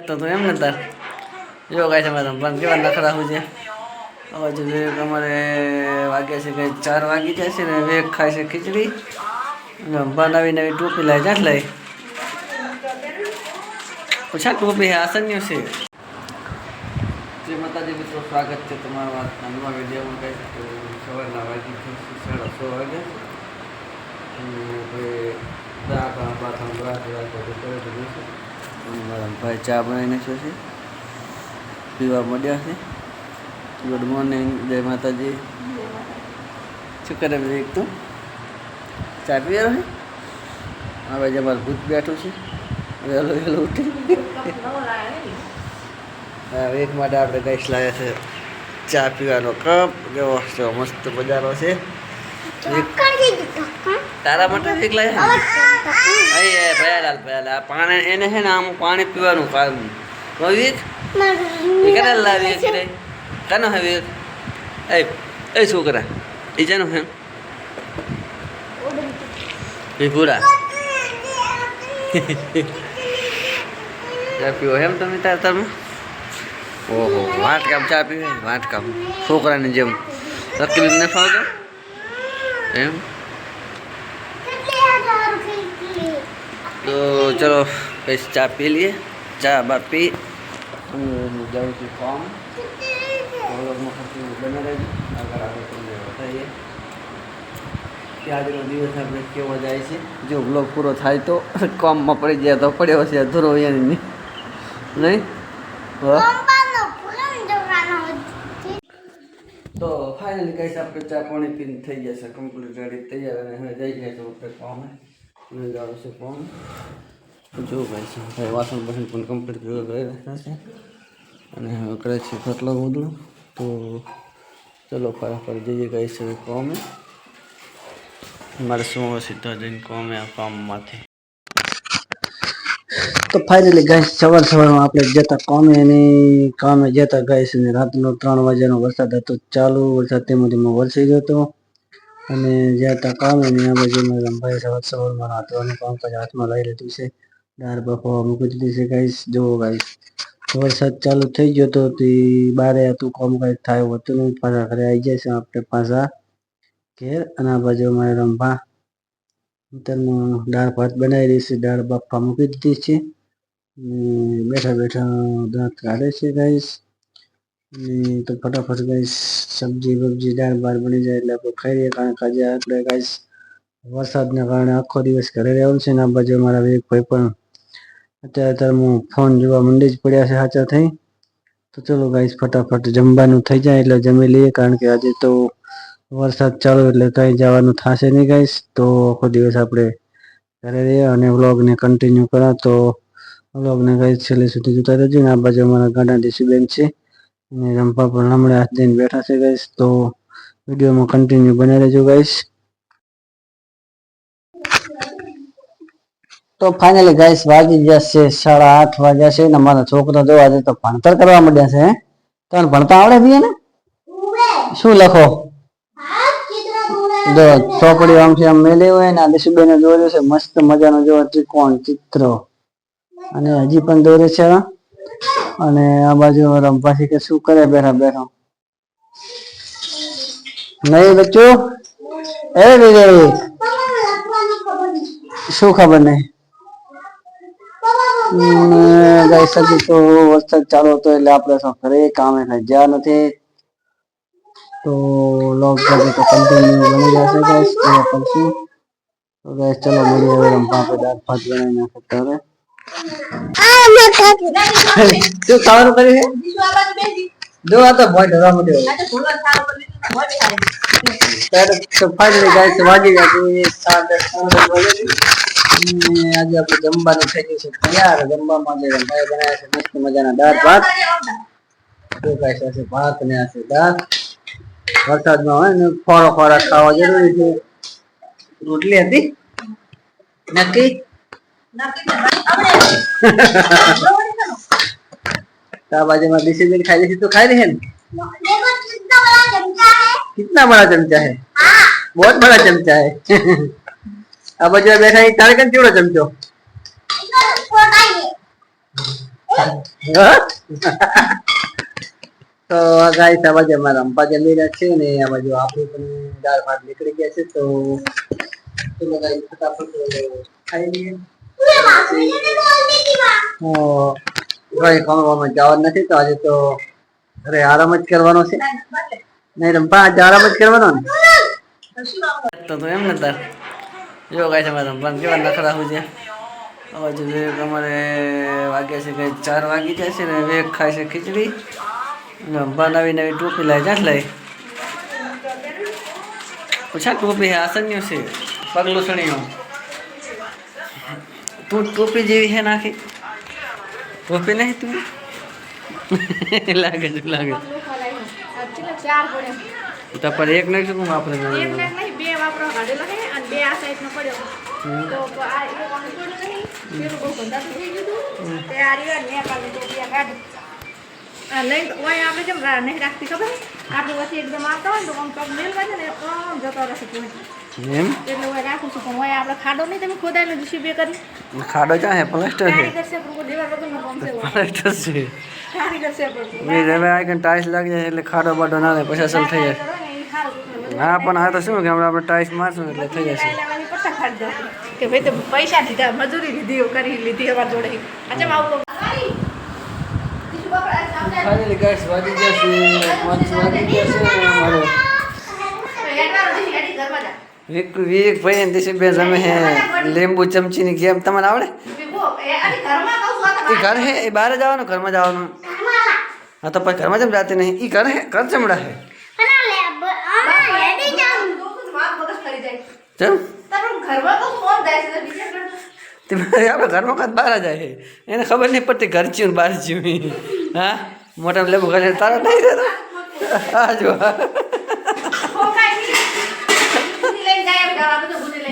લાગતો હતો એમ ને તાર જો ગાય છે મારા પણ કેવા નખરા હું છે હવે જો વિવેક અમારે વાગ્યા છે કંઈ 4 વાગી જાય છે ને વિવેક ખાય છે ખીચડી અને નવી નવી ટોપી લાવી જાટ લાવી પૂછા ટોપી આસન્યો છે જે માતાજી મિત્રો સ્વાગત છે તમારા નવા વિડીયોમાં કંઈ સવારના વાગી 6:30 વાગે મારા ભાઈ ચા બનાવી નાખ્યો છે પીવા મળ્યા છે ગુડ મોર્નિંગ જય માતાજી શું કરે વિવેક તું ચા પી રહ્યો છે હવે જે મારું ભૂત બેઠું છે વહેલો વહેલો ઉઠી એક માટે આપણે ગઈશ લાવ્યા છે ચા પીવાનો કપ કેવો છે મસ્ત બજારો છે તારા માટે એક લાવ્યા ભયા પાણી એને છે ને આમ પાણી પીવાનું કામ વિવેક એ કરે લાવી કરે કાનો હે વિવેક એ છોકરા એ જાનો હે એ પૂરા ચા પીવો એમ તમે તમે ઓહો વાટકામ ચા પીવે વાટકામ છોકરાની જેમ તકલીફ ન ફાવતો એમ તો ચલો પછી ચા પી લઈએ ચા બા પી જાઉં છું ફોર્મ બને રહેજો આગળ આપણે તમને બતાવીએ કે આજનો દિવસ આપણે કેવો જાય છે જો બ્લોગ પૂરો થાય તો કામમાં પડી જાય તો પડ્યો છે અધૂરો નહીં નહીં તો ફાઇનલી કહીશ આપણે ચા પાણી પીને થઈ જશે કમ્પ્લીટ રેડી તૈયાર અને હવે જઈ ગયા છે આપણે કામે અને જાઉં છે કામ જો ભાઈ છે ભાઈ વાસણ બસણ પણ કમ્પ્લીટ કરી રાખ્યા છે અને હવે કરે છે ખટલો બધું તો ચલો ફટાફટ જઈએ ગઈ છે કામે મારે શું સીધા જઈને કામે આ કામમાંથી તો ફાઇનલી ગાય સવારમાં આપણે જતા કામે જતા ગાય છે ને રાતનો 3 વાગ્યાનો વરસાદ હતો ચાલુ વરસાદ તેમાં વરસી ગયો હતો અને જતા કામે ને આ બાજુ ભાઈ સવારમાં રાતવાનું કામકાજ હાથમાં લઈ લીધું છે દાળ બફવા મૂકી દીધી છે ગાઈસ જો ગાઈસ વરસાદ ચાલુ થઈ ગયો તો તે બારે હતું કામકાજ થાય હતું નહીં પાછા ઘરે આવી જાય છે આપણે પાછા ઘેર અને આ બાજુ અમારે રંભા દાળ ભાત બનાવી રહી છે દાળ બફવા મૂકી દીધી છે બેઠા બેઠા દાંત કાઢે છે ગાઈસ તો ફટાફટ ગાઈસ સબ્જી બબ્જી દાળ બાર બની જાય એટલે આપણે ખાઈ લઈએ કારણ કે આજે આપણે ગાઈસ વરસાદના કારણે આખો દિવસ ઘરે રહેવાનું છે ને આ બાજુ મારા વિવેકભાઈ પણ અત્યારે હું ફોન જોવા મંડી જ પડ્યા છે સાચા થઈ તો ચલો ગાઈસ ફટાફટ જમવાનું થઈ જાય એટલે જમી લઈએ કારણ કે આજે તો વરસાદ ચાલુ એટલે કંઈ જવાનું થશે નહીં ગાઈસ તો આખો દિવસ આપણે ઘરે રહીએ અને વ્લોગને કન્ટિન્યુ કરા તો વ્લોગને ગાઈસ છેલ્લે સુધી જોતા રહેજો ને આ બાજુ અમારા ગાડા દેશીબેન છે અને રંપા પણ હમણાં હાથ દઈને બેઠા છે ગાઈસ તો વિડીયોમાં કન્ટિન્યુ બને રહેજો ગાઈસ તો ફાઇનલી ગાઈસ વાગી ગયા છે 8:30 વાગ્યા છે ને મારા છોકરા જો આજે તો ભણતર કરવા માંડ્યા છે તને ભણતા આવડે છે ને શું લખો જો ચોપડી આમથી આમ મેલી હોય ને આ દેશીબેને દોર્યો છે મસ્ત મજાનો જો ત્રિકોણ ચિત્ર અને હજી પણ દોરે છે અને આ બાજુ રંપાસી કે શું કરે બેઠા બેઠા નહીં બચ્ચું એ વિવેક શું ખબર નહીં ગાઈસ હજી તો વરસાદ ચાલુ હતો એટલે આપણે ઘરે કામે કઈ જ્યાં નથી તો લોગ તો કન્ટિન્યુ બની જશે ગાઈસ તો કરશું તો ગાઈસ ચલો મળીએ હવે રંપા પે દાળ ભાત બનાવી નાખે ત્યારે શું ખાવાનું કર્યું છે જો આ તો ભોય ઢોળવા મળ્યો તો ફાઇનલી ગાઈસ વાગી ગયા છે 9:30 વાગે આજે આપણે જમવાનું થઈ ગયું છે તૈયાર જમવામાં જે ભાઈ બનાવ્યા છે મસ્ત મજાના દાળ ભાત તો ગાઈસ આ છે ભાત ને આ છે દાળ વરસાદમાં હોય ને ખોરાક ખાવા જરૂરી છે રોટલી હતી નક્કી આ बाजू डिसीजन खाई थी तो खाई रहे हैं कितना बड़ा चमचा है बहुत बड़ा चमचा है अब बाजू बैठा है तारे का चूड़ा चमचो તો ગાઈસ આ બાજુ અમારા રંપા જમી રહ્યા છે ને આ બાજુ આપણે પણ દાળ ભાત નીકળી ગયા છે તો ગાઈસ ફટાફટ ખાઈ લઈએ. ભાઈ ખાવામાં જવાનું નથી તો આજે તો ઘરે આરામ જ કરવાનો છે. નહીં રંપા આજે આરામ જ કરવાનો ને તો એમ ને તાર જો ગાઈસ અમારા રંપા કેવા નખરા હોય છે. આ બાજુ અમારે વાગ્યા છે કંઈ 4 વાગી જાય છે ને વેગ ખાય છે ખીચડી. રંપા નવી નવી ટોપી લાવી ક્યાં લાવી પૂછા ટોપી આસન્યો છે પગલું સણીઓ તું ટોપી જેવી છે નાખી ટોપી નહીં તું લાગે છે લાગે તો પર એક નહીં શું વાપરે નહીં ઓય આપણે કેમ નહીં રાખતી ખબર આપણે પછી એકદમ આવતા હોય ને તો આમ પગ મેલવા છે ને આમ જતો રહેશે એમ એટલે ઓય રાખું છું પણ ઓય આપણે ખાડો નહીં તમે ખોદાયેલો જીસીબી કરી ખાડો ક્યાં હે પ્લાસ્ટર છે કારીગર છે પણ દેવાલ વગર નો કામ છે પ્લાસ્ટર છે કારીગર છે પણ મેં હવે આ કઈ ટાઈલ્સ લાગી જાય એટલે ખાડો બાડો ના રહે પછી અસલ થઈ જાય. હા પણ આ તો શું કે આપણે ટાઈલ્સ મારશું એટલે થઈ જશે કે ભાઈ તો પૈસા દીધા મજૂરી લીધી કરી લીધી અમારી જોડે અચ્છા આવું ફાઇનલી ગાઈસ વાગી ગયા છે 5 વાગી ગયા છે અમારો વિક ભાઈ ને દિશી બેન રમે હે લીંબુ ચમચીની ગેમ તમને આવડે એ ઘર હે એ બહાર જવાનું ઘરમાં જવાનું હા તો પછી ઘરમાં જેમ જાતી નહીં એ ઘર હે ઘર ચમડા હે ચમ આપણે ઘરમાં કાંઈ બહાર જાય એને ખબર નહીં પડતી ઘર ચીયું બહાર ચીયું હા મોટા લેબુ ઘરે તારા નહીં રહેતો હા જો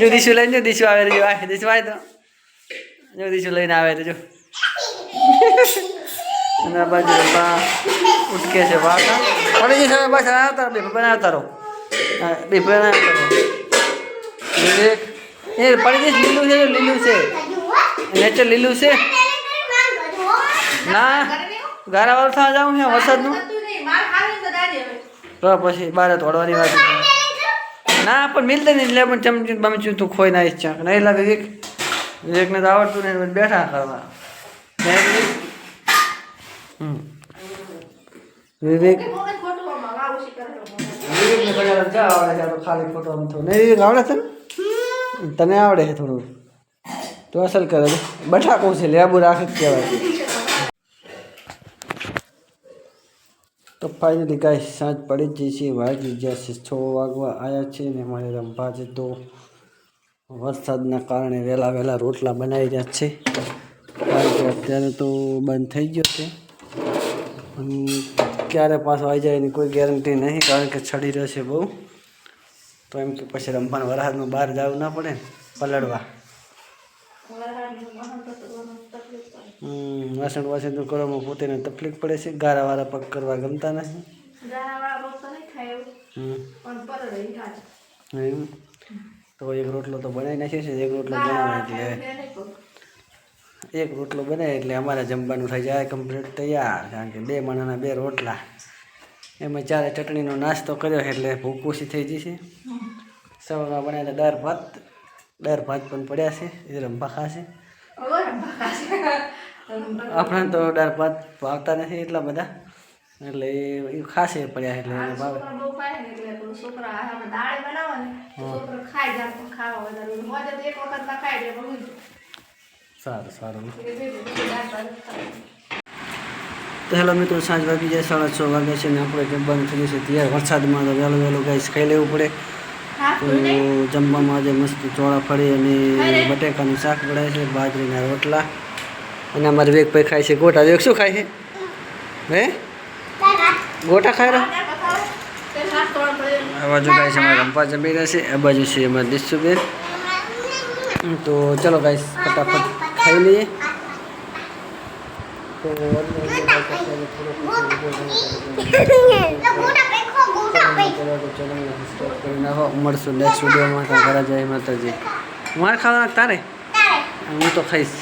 જો દીશું લઈને જો દીશું આવે જો આ દીશું આવે તો જો દીશું લઈને આવે તો જો અને આ બાજુ ઉઠકે છે વાકા પડી જશે બસ આવતા બે બનાવતા રહો બે બનાવતા રહો એ પડી જઈશ લીલું છે લીલું છે નેચર લીલું છે ના ગારા વાળું થવા જાઉં છે વરસાદનું તો પછી બારે તોડવાની વાત ના પણ મિલતે નહીં લે પણ ચમચી બમચું તું ખોઈ નાખીશ ચાક નહીં લાગે વિવેકને તો આવડતું નહીં બેઠા કરવા વિવેક વિવેકને ચા આવડે છે તો ખાલી ફોટો આમ થયો નહીં વિવેક આવડે છે ને તને આવડે છે થોડું તો અસલ કરે બટાકું છે લેબુ રાખે જ કહેવાય. તો ફાઇનલી ગાઈસ સાંજ પડી જ જઈ છે વાગી ગયા છે 6 વાગવા આવ્યા છે ને મારે રંભા છે તો વરસાદના કારણે વહેલા રોટલા બનાવી રહ્યા છે કારણ કે અત્યારે તો બંધ થઈ ગયો છે ક્યારે પાછો આવી જાય એની કોઈ ગેરંટી નહીં કારણ કે છડી રહેશે બહુ તો એમ કે પછી રંભાને વરસાદમાં બહાર જવું ના પડે પલળવા વાસણ તો કરવામાં પોતાને તકલીફ પડે છે ગારાવાળા પગ કરવા ગમતા નથી તો એક રોટલો તો બનાવી નાખીએ છીએ એક રોટલો બનાવે એટલે અમારે જમવાનું થઈ જાય કમ્પ્લીટ તૈયાર કારણ કે 2 માણાના 2 રોટલા એમાં 4 ચટણીનો નાસ્તો કર્યો એટલે ભૂખ ઓછી થઈ જશે. સવારમાં બનાવેલા દાળ ભાત પણ પડ્યા છે એ રંભા ખાશે. આપણે તો દાળ ભાત ભાવતા નથી એટલા બધા એટલે એ ખાશે પડ્યા એટલે એને ભાવે. સારું તો હેલો મિત્રો સાંજ વાગી જાય 6:30 વાગ્યા છે ને આપણે જમવાનું થઈ જશે ત્યારે વરસાદમાં તો વહેલું ગાઈસ ખાઈ લેવું પડે. તો જમવામાં આજે મસ્ત ચોળાફળી અને બટેકાનું શાક બનાવે છે બાજરીના રોટલા અને અમારે વેગભાઈ ખાય છે ગોટા. વેગ શું ખાય છે હે ગોટા ખાય રહ્યો આ બાજુ ગાય છે અમારા રંપા જમી રહ્યા છે આ બાજુ છે અમારા દિશુબેન. તો ચલો ગાઈસ ફટાફટ ખાઈ લઈએ. તો મળશું નેક્સ્ટ વિડીયોમાં. ઘરે જાય માતાજી મારે ખાવાના તારે હું તો ખાઈશ.